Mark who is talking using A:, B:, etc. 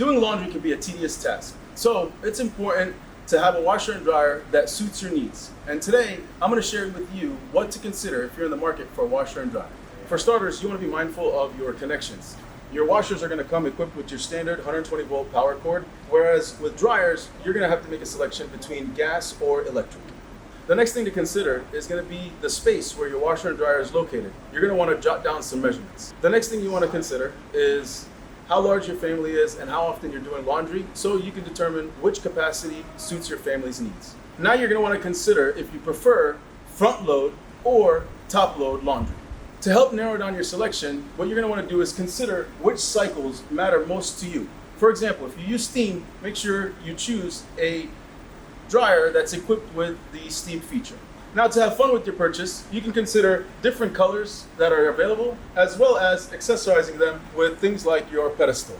A: Doing laundry can be a tedious task, so it's important to have a washer and dryer that suits your needs. And today, I'm going to share with you what to consider if you're in the market for a washer and dryer. For starters, you want to be mindful of your connections. Your washers are going to come equipped with your standard 120 volt power cord, whereas with dryers, you're going to have to make a selection between gas or electric. The next thing to consider is going to be the space where your washer and dryer is located. You're going to want to jot down some measurements. The next thing you want to consider is how large your family is and how often you're doing laundry, so you can determine which capacity suits your family's needs. Now you're going to want to consider if you prefer front load or top load laundry. To help narrow down your selection, what you're going to want to do is consider which cycles matter most to you. For example, if you use steam, make sure you choose a dryer that's equipped with the steam feature. Now, to have fun with your purchase, you can consider different colors that are available, as well as accessorizing them with things like your pedestal.